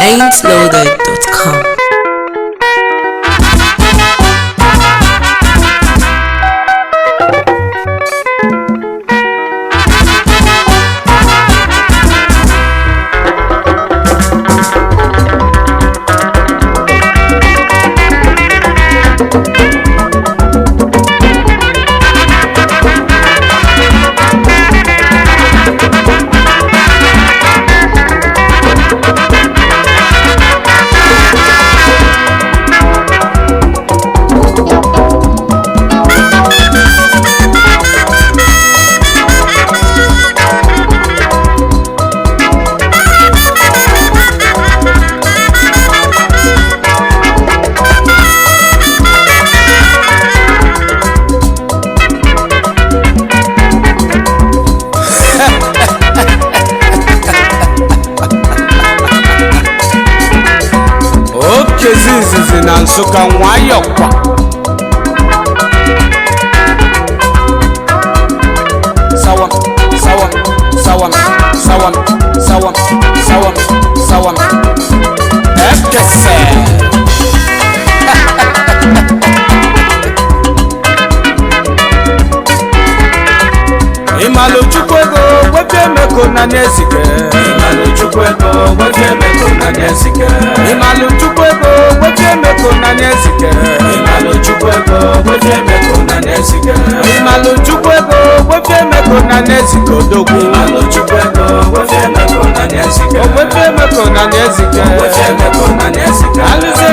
ain'tloaded.com. Zizi na Nsụka nwayọ kwa sawam sawam sawam sawam sawam sawam sawam ekese Imalu chukwego wefe meko na nezike Imalu chukwego wefe meko na nezike Imalu chukwego wefe meko na nezike Imalu chukwego wefe meko na nezike Imalu chukwego wefe meko na nezike odogu Imalu chukwego wefe meko na nezike Wefe meko na nezike Wefe meko na nezike Alize